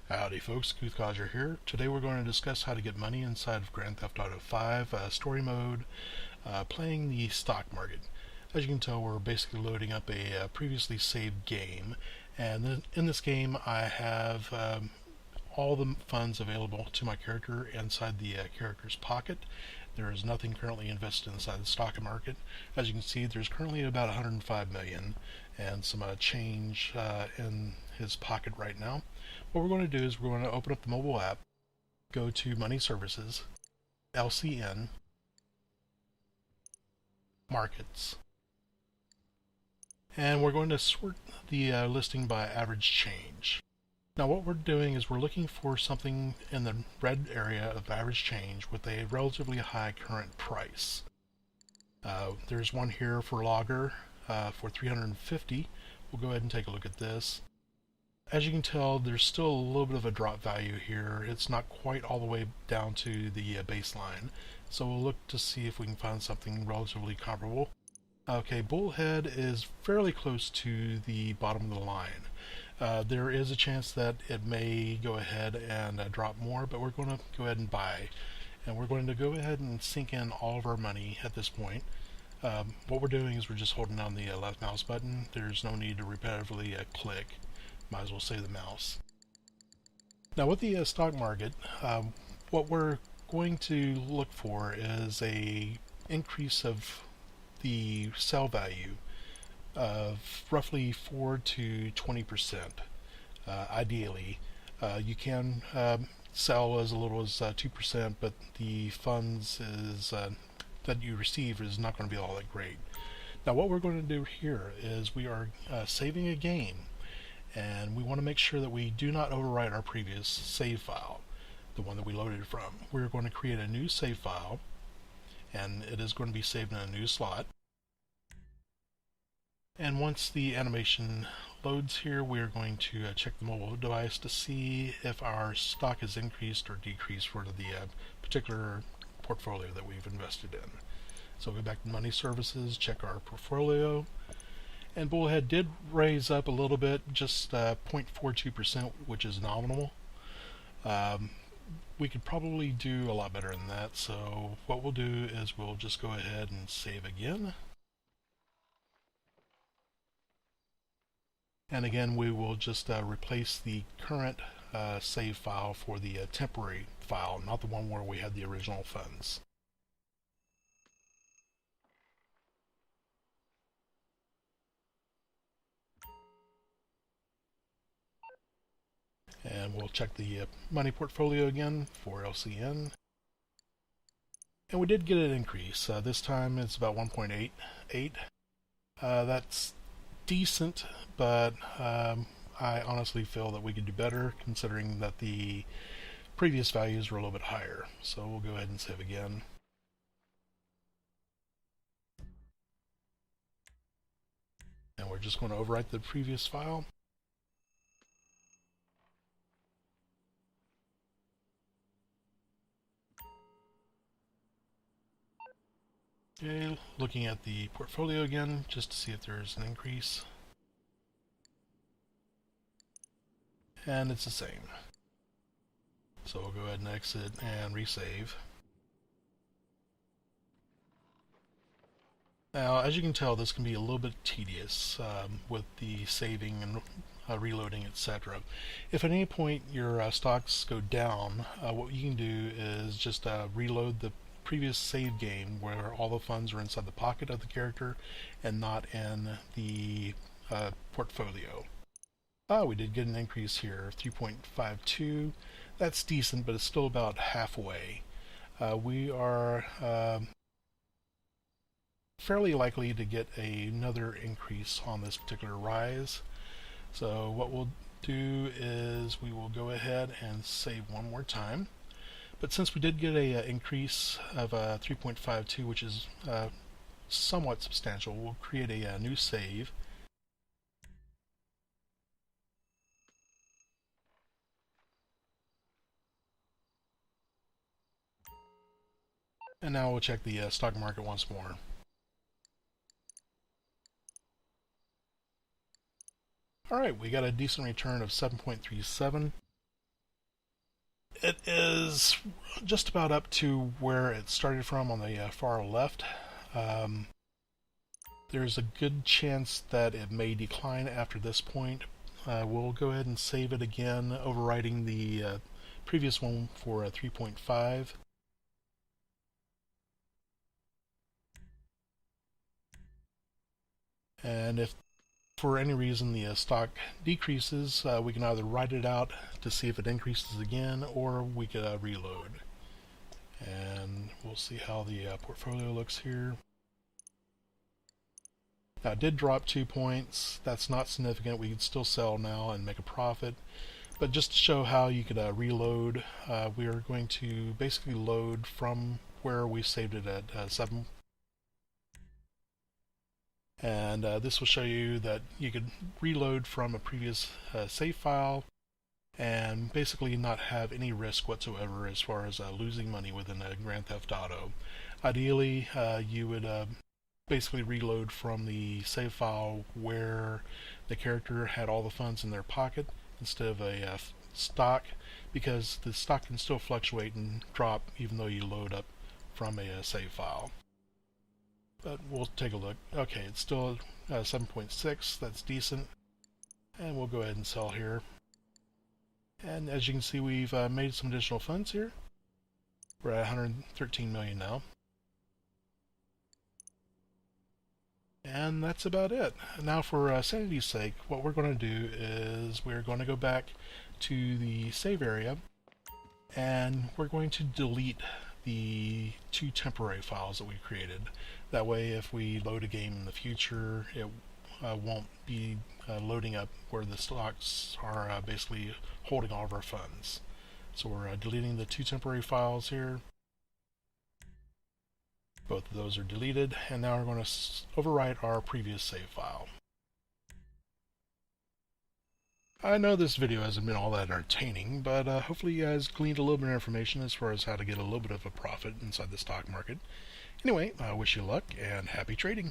Howdy folks, Codger here. Today we're going to discuss how to get money inside of Grand Theft Auto 5 story mode, playing the stock market. As you can tell, we're basically loading up a previously saved game, and in this game I have all the funds available to my character inside the character's pocket. There is nothing currently invested inside the stock market. As you can see, there's currently about 105 million and some change in his pocket right now. What we're going to do is we're going to open up the mobile app, go to Money Services, LCN, Markets, and we're going to sort the listing by average change. Now what we're doing is we're looking for something in the red area of average change with a relatively high current price. There's one here for Logger for 350. We'll go ahead and take a look at this. As you can tell, there's still a little bit of a drop value here. It's not quite all the way down to the baseline. So we'll look to see if we can find something relatively comparable. Okay, Bullhead is fairly close to the bottom of the line. There is a chance that it may go ahead and drop more, but we're going to go ahead and buy. And we're going to go ahead and sink in all of our money at this point. What we're doing is we're just holding down the left mouse button. There's no need to repetitively click. Might as well say the mouse. Now with the stock market, what we're going to look for is a increase of the sell value of roughly 4 to 20%. Ideally, you can sell as little as 2%, but the funds that you receive is not going to be all that great. Now what we're going to do here is we are saving a game, and we want to make sure that we do not overwrite our previous save file, the one that we loaded it from. We're going to create a new save file, and it is going to be saved in a new slot. And once the animation loads here, we're going to check the mobile device to see if our stock is increased or decreased for the particular portfolio that we've invested in. So go back to Money Services, check our portfolio, and Bullhead did raise up a little bit, just 0.42%, which is nominal. We could probably do a lot better than that, so what we'll do is we'll just go ahead and save again. And again, we will just replace the current save file for the temporary file, not the one where we had the original funds. And we'll check the money portfolio again for LCN. And we did get an increase. This time it's about 1.88. That's decent, but I honestly feel that we could do better considering that the previous values were a little bit higher. So we'll go ahead and save again. And we're just going to overwrite the previous file. Okay, looking at the portfolio again, just to see if there's an increase. And it's the same. So we'll go ahead and exit and resave. Now, as you can tell, this can be a little bit tedious with the saving and reloading, etc. If at any point your stocks go down, what you can do is just reload the previous save game where all the funds are inside the pocket of the character and not in the portfolio. We did get an increase here, 3.52. That's decent, but it's still about halfway. We are fairly likely to get another increase on this particular rise. So what we'll do is we will go ahead and save one more time. But since we did get a increase of 3.52, which is somewhat substantial, we'll create a new save. And now we'll check the stock market once more. Alright, we got a decent return of 7.37. It is just about up to where it started from on the far left. Um, there's a good chance that it may decline after this point. We'll go ahead and save it again, overriding the previous one for 3.5. And if for any reason the stock decreases, we can either write it out to see if it increases again, or we could reload. And we'll see how the portfolio looks here. Now it did drop 2 points. That's not significant. We could still sell now and make a profit. But just to show how you could reload, we are going to basically load from where we saved it at 7. And this will show you that you could reload from a previous save file and basically not have any risk whatsoever as far as losing money within a Grand Theft Auto. Ideally, you would basically reload from the save file where the character had all the funds in their pocket instead of a stock, because the stock can still fluctuate and drop even though you load up from a save file. But we'll take a look. Okay, it's still 7.6. That's decent. And we'll go ahead and sell here. And as you can see, we've made some additional funds here. We're at 113 million now. And that's about it. Now for sanity's sake, what we're going to do is we're going to go back to the save area and we're going to delete the 2 temporary files that we created. That way if we load a game in the future, it won't be loading up where the stocks are basically holding all of our funds. So we're deleting the 2 temporary files here. Both of those are deleted, and now we're going to overwrite our previous save file. I know this video hasn't been all that entertaining, but hopefully you guys gleaned a little bit of information as far as how to get a little bit of a profit inside the stock market. Anyway, I wish you luck and happy trading.